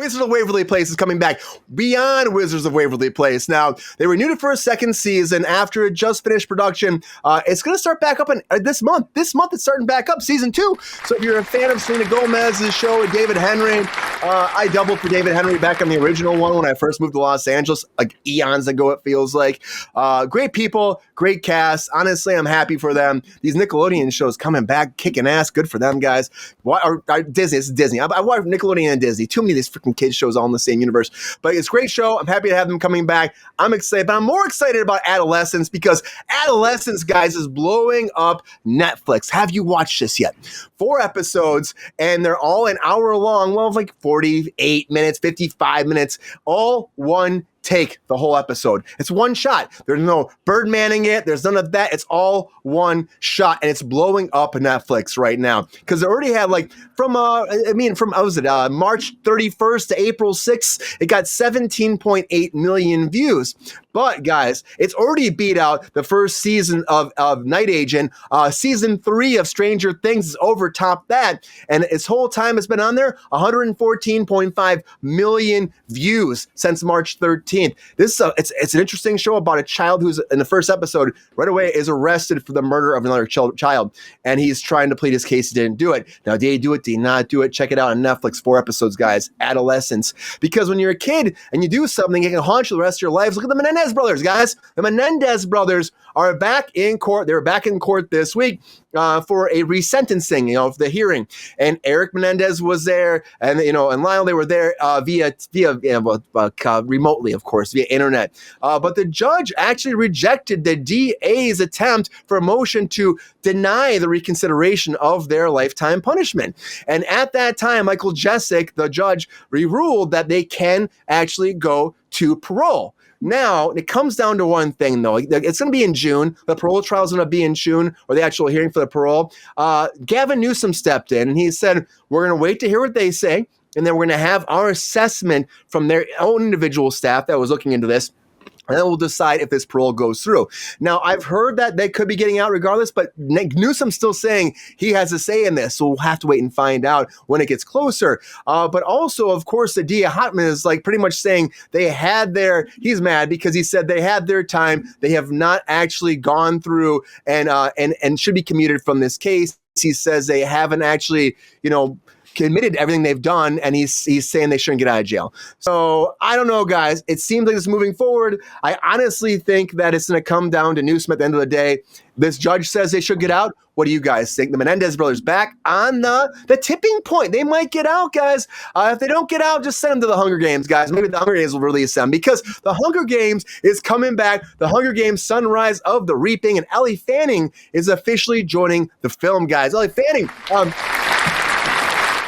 Wizards of Waverly Place is coming back beyond Wizards of Waverly Place. Now, they renewed it for a second season after it just finished production. It's going to start back up this month. This month it's starting back up, season 2. So if you're a fan of Selena Gomez's show with David Henry, I doubled for David Henry back on the original one when I first moved to Los Angeles, like eons ago it feels like. Great people, great cast. Honestly, I'm happy for them. These Nickelodeon shows coming back, kicking ass. Good for them, guys. Disney, it's Disney. I watch Nickelodeon and Disney. Too many of these freaking kids shows all in the same universe. But it's a great show. I'm happy to have them coming back. I'm excited, but I'm more excited about Adolescence because Adolescence, guys, is blowing up Netflix. Have you watched this yet? 4 episodes, and they're all an hour long. Well, like 48 minutes, 55 minutes, all one take the whole episode. It's one shot. There's no Birdmanning it. There's none of that. It's all one shot, and it's blowing up Netflix right now because they already had from March 31st to April 6th, it got 17.8 million views. But guys, it's already beat out the first season of Night Agent. Season 3 of Stranger Things is over top that, and its whole time it's been on there, 114.5 million views since March 13th. This it's an interesting show about a child who's in the first episode right away is arrested for the murder of another child, and he's trying to plead his case. He didn't do it. Now, did he do it? Did he not do it? Check it out on Netflix. 4 episodes, guys. Adolescence. Because when you're a kid and you do something, it can haunt you the rest of your life. Look at the Menendez brothers, guys. The Menendez brothers are back in court. They were back in court this week for a resentencing, of the hearing. And Eric Menendez was there, and and Lyle, they were there via remotely, of course, via internet. But the judge actually rejected the DA's attempt for a motion to deny the reconsideration of their lifetime punishment. And at that time, Michael Jessic, the judge, ruled that they can actually go to parole. Now, it comes down to one thing, though. It's going to be in June. The parole trial is going to be in June, or the actual hearing for the parole. Gavin Newsom stepped in, and he said, we're going to wait to hear what they say, and then we're going to have our assessment from their own individual staff that was looking into this, and then we'll decide if this parole goes through. Now, I've heard that they could be getting out regardless, but Newsom's still saying he has a say in this, so we'll have to wait and find out when it gets closer. But also, of course, the DA Hotman is pretty much saying they had he's mad because he said they had their time. They have not actually gone through and should be commuted from this case. He says they haven't actually, admitted everything they've done, and he's saying they shouldn't get out of jail. So I don't know, guys. It seems like it's moving forward. I honestly think that it's going to come down to Newsom at the end of the day. This judge says they should get out. What do you guys think? The Menendez brothers back on the tipping point. They might get out, guys. If they don't get out, just send them to the Hunger Games, guys. Maybe the Hunger Games will release them because the Hunger Games is coming back. The Hunger Games Sunrise of the Reaping, and Ellie Fanning is officially joining the film, guys. Ellie Fanning,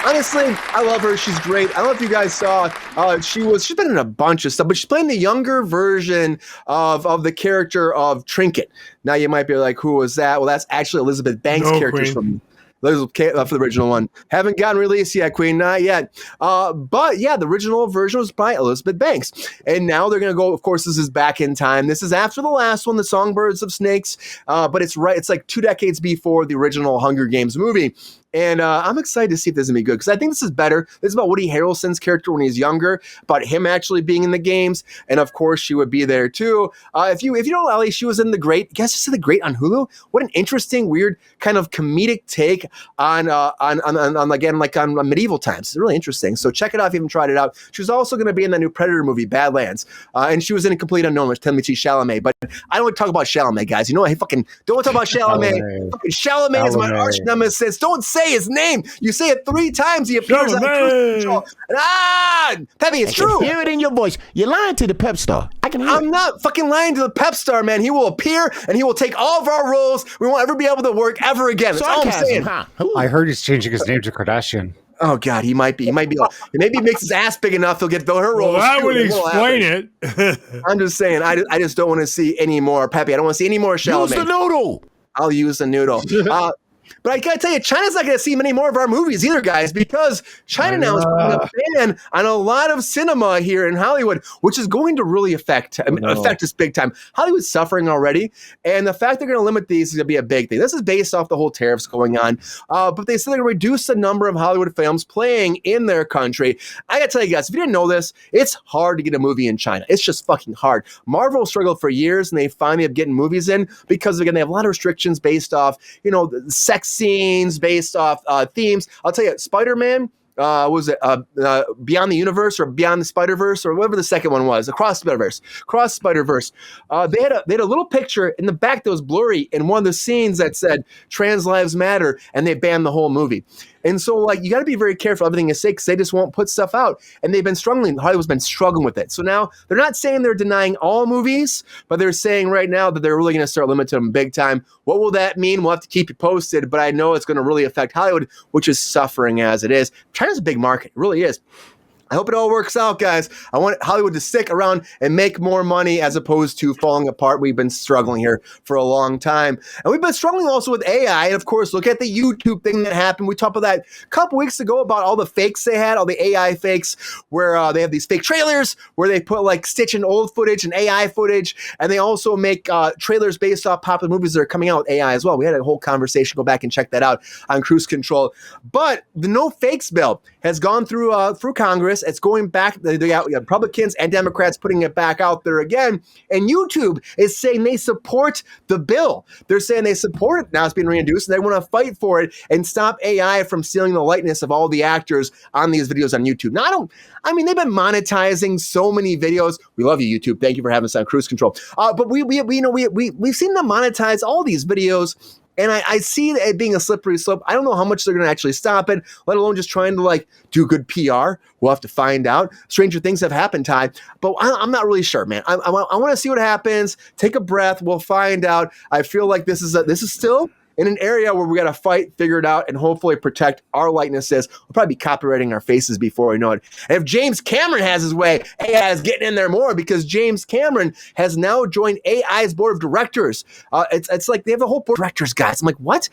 honestly, I love her. She's great. I don't know if you guys saw. She's been in a bunch of stuff, but she's playing the younger version of the character of Trinket. Now you might be like, who was that? Well, that's actually Elizabeth Banks' character from for the original one. Haven't gotten released yet, Queen, not yet. But yeah, the original version was by Elizabeth Banks. And now they're going to go, of course, this is back in time. This is after the last one, The Songbirds of Snakes. But it's like 2 decades before the original Hunger Games movie. And I'm excited to see if this is going to be good because I think this is better. This is about Woody Harrelson's character when he's younger, about him actually being in the games. And of course, she would be there too. If you know Ellie, she was in The Great. You guys just said The Great on Hulu? What an interesting, weird kind of comedic take on medieval times. It's really interesting. So check it out if you haven't tried it out. She was also going to be in the new Predator movie, Badlands. And she was in A Complete Unknown with Timothée Chalamet. But I don't want to talk about Chalamet, guys. You know what? Hey, fucking don't talk about Chalamet. Chalamet is my arch nemesis. Don't say his name. You say it 3 times. He appears on Kruse Control. Peppy, it's true. Hear it in your voice. You're lying to the Pepestar. I can hear I'm not fucking lying to the Pepestar, man. He will appear and he will take all of our roles. We won't ever be able to work ever again. That's all I'm saying. Huh? I heard he's changing his name to Kardashian. Oh God, he might be. Maybe he makes his ass big enough. He'll get her roles. Well, that would explain it. I'm just saying. I just don't want to see any more Peppy. I don't want to see any more Chalamet. Use the noodle. I'll use the noodle. But I gotta tell you, China's not gonna see many more of our movies either, guys, because China now is putting a ban on a lot of cinema here in Hollywood, which is going to really affect us big time. Hollywood's suffering already, and the fact they're going to limit these is going to be a big thing. This is based off the whole tariffs going on, but they said they're going to reduce the number of Hollywood films playing in their country. I got to tell you guys, if you didn't know this, it's hard to get a movie in China. It's just fucking hard. Marvel struggled for years, and they finally have getting movies in because, again, they have a lot of restrictions based off, sex scenes, based off themes. I'll tell you, Spider-Man, was it Beyond the Universe or Beyond the Spider-Verse or whatever the second one was, Across Spider-Verse. They had a little picture in the back that was blurry in one of the scenes that said trans lives matter, and they banned the whole movie. And so, you got to be very careful everything you say, because they just won't put stuff out. And they've been struggling. Hollywood's been struggling with it. So now they're not saying they're denying all movies, but they're saying right now that they're really going to start limiting them big time. What will that mean? We'll have to keep you posted, but I know it's going to really affect Hollywood, which is suffering as it is. China's a big market. It really is. I hope it all works out, guys. I want Hollywood to stick around and make more money as opposed to falling apart. We've been struggling here for a long time. And we've been struggling also with AI. And, of course, look at the YouTube thing that happened. We talked about that a couple weeks ago about all the fakes they had, all the AI fakes, where they have these fake trailers where they put, stitch in old footage and AI footage. And they also make trailers based off popular movies that are coming out with AI as well. We had a whole conversation. Go back and check that out on Cruise Control. But the no fakes bill has gone through Congress. It's going back. They got Republicans and Democrats putting it back out there again. And YouTube is saying they support the bill. They're saying they support it. Now it's being reintroduced, and they want to fight for it and stop AI from stealing the likeness of all the actors on these videos on YouTube. Now, they've been monetizing so many videos. We love you, YouTube. Thank you for having us on Cruise Control. But we've seen them monetize all these videos. And I see it being a slippery slope. I don't know how much they're going to actually stop it, let alone just trying to do good PR. We'll have to find out. Stranger things have happened, Ty, but I'm not really sure, man. I want to see what happens. Take a breath. We'll find out. I feel like this is still in an area where we got to fight, figure it out, and hopefully protect our likenesses. We'll probably be copywriting our faces before we know it. And if James Cameron has his way, AI is getting in there more, because James Cameron has now joined AI's board of directors. It's like they have a whole board of directors, guys. I'm like, what?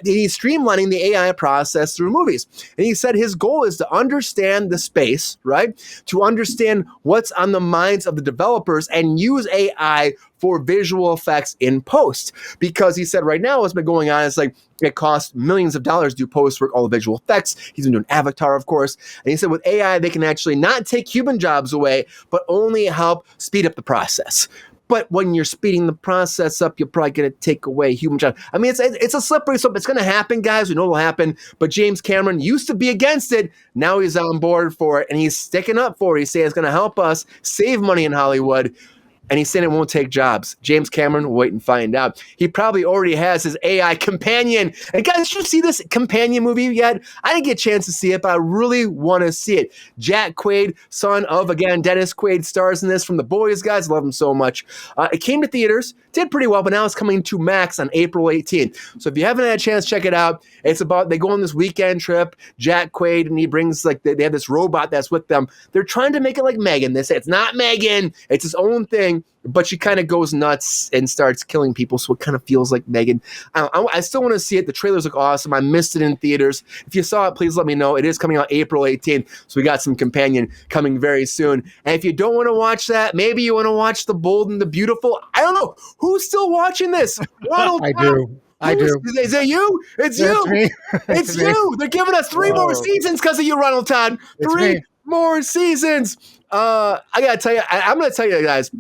He's streamlining the AI process through movies. And he said his goal is to understand the space, right? To understand what's on the minds of the developers and use AI for visual effects in post, because he said right now what's been going on is it costs millions of dollars to do post work, all the visual effects. He's been doing Avatar, of course. And he said with AI, they can actually not take human jobs away, but only help speed up the process. But when you're speeding the process up, you're probably going to take away human jobs. It's a slippery slope. It's going to happen, guys. We know it'll happen. But James Cameron used to be against it. Now he's on board for it, and he's sticking up for it. He's saying it's going to help us save money in Hollywood. And he's saying it won't take jobs. James Cameron, we'll wait and find out. He probably already has his AI companion. And guys, did you see this companion movie yet? I didn't get a chance to see it, but I really want to see it. Jack Quaid, son of, again, Dennis Quaid, stars in this from The Boys, guys. Love him so much. It came to theaters, did pretty well, but now it's coming to Max on April 18th. So if you haven't had a chance, check it out. It's about, they go on this weekend trip, Jack Quaid, and he brings, they have this robot that's with them. They're trying to make it like Megan. They say it's not Megan, it's his own thing. But she kind of goes nuts and starts killing people, so it kind of feels like Megan. I still want to see it. The trailers look awesome. I missed it in theaters. If you saw it, please let me know. It is coming out April 18th, so we got some companion coming very soon. And if you don't want to watch that, maybe you want to watch The Bold and the Beautiful. I don't know. Who's still watching this? Ronald, I do. I do. Is it you? It's you. Me. It's you. They're giving us 3 more seasons because of you, Ronald Todd. 3 more seasons. I got to tell you, I'm going to tell you guys,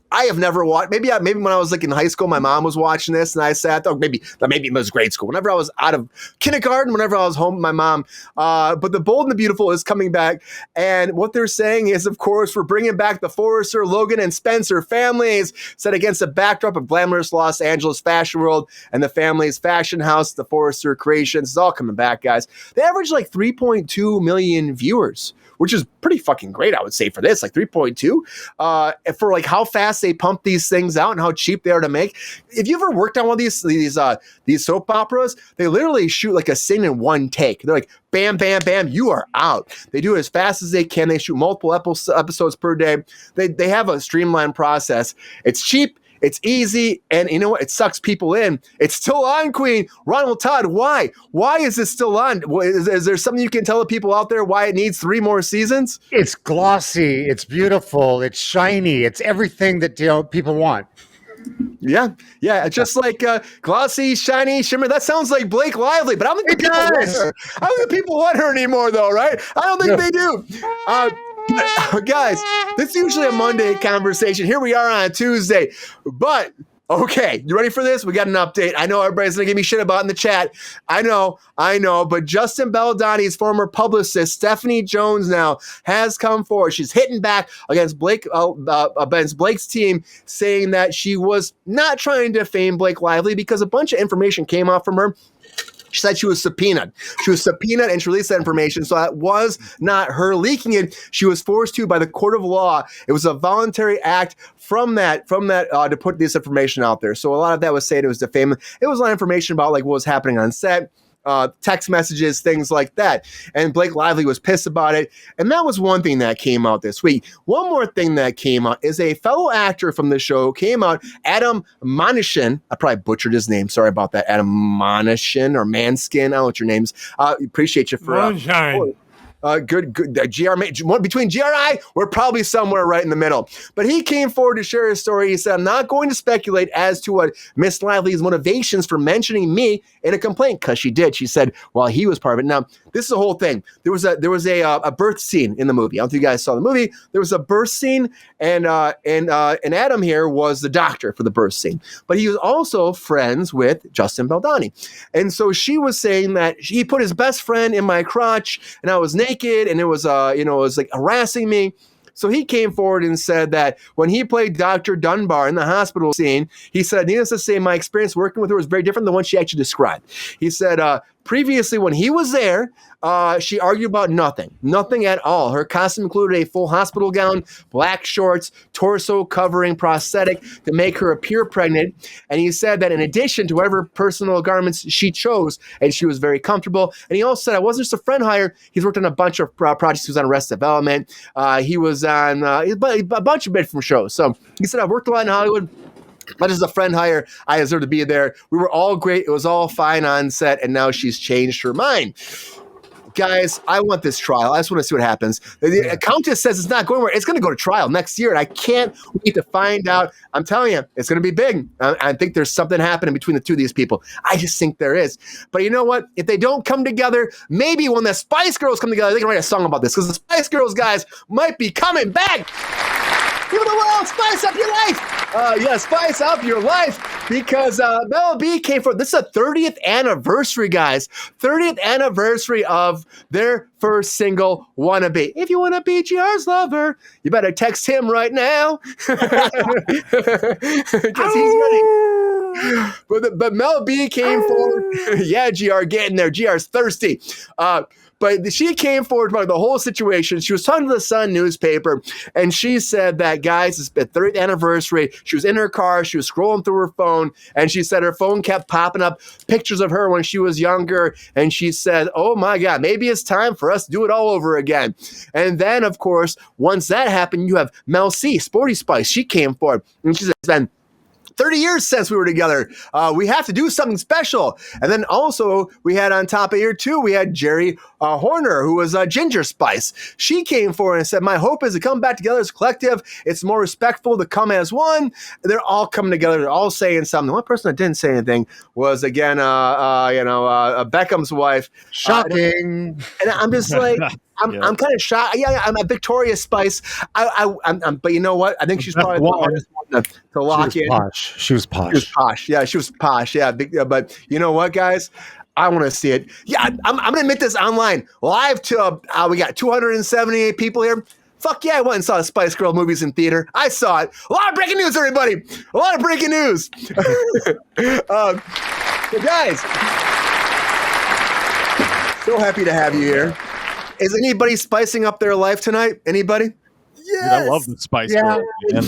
I have never watched. Maybe when I was in high school, my mom was watching this, and I sat there. Maybe it was grade school. Whenever I was out of kindergarten, whenever I was home with my mom. But The Bold and the Beautiful is coming back, and what they're saying is, of course, we're bringing back the Forrester, Logan, and Spencer families, set against the backdrop of glamorous Los Angeles fashion world and the family's fashion house, the Forrester Creations. It's all coming back, guys. They average 3.2 million viewers, which is pretty fucking great, I would say, for this, 3.2, for how fast they pump these things out and how cheap they are to make. If you ever worked on one of these soap operas, they literally shoot a scene in one take. They're like, bam, bam, bam, you are out. They do it as fast as they can. They shoot multiple episodes per day. They have a streamlined process. It's cheap. It's easy, and you know what? It sucks people in. It's still on, Queen. Ronald, Todd, why? Why is this still on? Is there something you can tell the people out there why it needs 3 more seasons? It's glossy. It's beautiful. It's shiny. It's everything that people want. Yeah. Just like glossy, shiny, shimmer. That sounds like Blake Lively, but I don't think people want her. I don't think people want her anymore, though, right? I don't think they do. Guys, this is usually a Monday conversation. Here we are on a Tuesday, but okay, you ready for this? We got an update. I know everybody's going to give me shit about it in the chat. I know, but Justin Baldoni's former publicist, Stephanie Jones, now has come forward. She's hitting back against Blake's team, saying that she was not trying to defame Blake Lively because a bunch of information came out from her. She said she was subpoenaed. She was subpoenaed and she released that information. So that was not her leaking it. She was forced to by the court of law. It was a voluntary act from that to put this information out there. So a lot of that was saying it was defaming. It was a lot of information about like what was happening on set. Text messages, things like that. And Blake Lively was pissed about it. And that was one thing that came out this week. One more thing that came out is a fellow actor from the show came out, Adam Manishin. I probably butchered his name. Sorry about that. Adam Manishin or Manskin. I don't know what your name's. Appreciate you for good. Between GRI, we're probably somewhere right in the middle. But he came forward to share his story. He said, I'm not going to speculate as to what Miss Lively's motivations for mentioning me in a complaint, because she did. She said, well, he was part of it. Now, this is the whole thing. There was a birth scene in the movie. I don't think you guys saw the movie. There was a birth scene, and Adam here was the doctor for the birth scene. But he was also friends with Justin Baldoni. And so she was saying that he put his best friend in my crotch, and I was naked, and it was like harassing me. So he came forward and said that when he played Dr. Dunbar in the hospital scene, he said, needless to say, my experience working with her was very different than what she actually described. He said, previously when he was there, she argued about nothing at all. Her costume included a full hospital gown, black shorts, torso covering prosthetic to make her appear pregnant. And he said that in addition to whatever personal garments she chose, and she was very comfortable. And he also said, I wasn't just a friend hire. He's worked on a bunch of projects. He was on Arrested Development. He was on a bunch of different shows. So he said, I've worked a lot in Hollywood. Not as a friend hire, I deserve to be there. We were all great. It was all fine on set, and now she's changed her mind. Guys, I want this trial. I just want to see what happens. The Countess says it's not going where it's going to go to trial next year, and I can't wait to find out. I'm telling you, it's going to be big. I think there's something happening between the two of these people. I just think there is. But you know what? If they don't come together, maybe when the Spice Girls come together, they can write a song about this, because the Spice Girls guys might be coming back. Give the world, spice up your life. Spice up your life, because Mel B came for this is a 30th anniversary, guys. 30th anniversary of their first single, Wanna Be. If you want to be GR's lover, you better text him right now. Because he's ready. But Mel B came forward. Yeah, GR, getting there. GR's thirsty. But she came forward about the whole situation. She was talking to the Sun newspaper, and she said that, guys, it's the 30th anniversary. She was in her car. She was scrolling through her phone, and she said her phone kept popping up pictures of her when she was younger. And she said, oh, my God, maybe it's time for us to do it all over again. And then, of course, once that happened, you have Mel C, Sporty Spice. She came forward, and she said, it's been 30 years since we were together. We have to do something special. And then also we had on top of here too, we had Jerry Horner, who was Ginger Spice. She came forward and said, my hope is to come back together as a collective. It's more respectful to come as one. They're all coming together. They're all saying something. One person that didn't say anything was, again, Beckham's wife. Shocking. And I'm just like, I'm kind of shocked. Yeah, I'm a Victoria Spice. But you know what? I think she's probably the hardest one to lock in. She was posh. Yeah, she was posh. Yeah, but you know what, guys? I want to see it. Yeah, I'm going to admit this online. Live to, we got 278 people here. Fuck yeah, I went and saw the Spice Girl movies in theater. I saw it. A lot of breaking news, everybody. A lot of breaking news. So guys, so happy to have you here. Is anybody spicing up their life tonight? Anybody? Yes. Dude, I love the Spice Girls, man.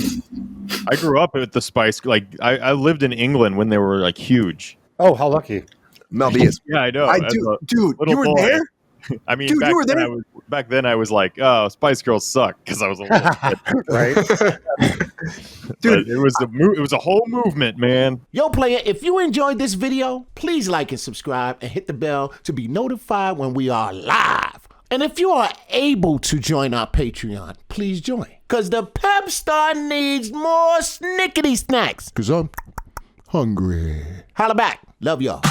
I grew up with the Spice. Like I lived in England when they were like huge. Oh, how lucky! Mel B is. Yeah, I know. Dude, you were there? I mean, Dude, you were there. back then I was like, oh, Spice Girls suck because I was a little kid. Right? Dude, it was a whole movement, man. Yo, player, if you enjoyed this video, please like and subscribe and hit the bell to be notified when we are live. And if you are able to join our Patreon, please join. Because the Pepestar needs more snickety snacks. Because I'm hungry. Holla back. Love y'all.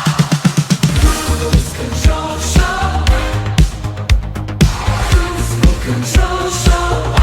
Control show.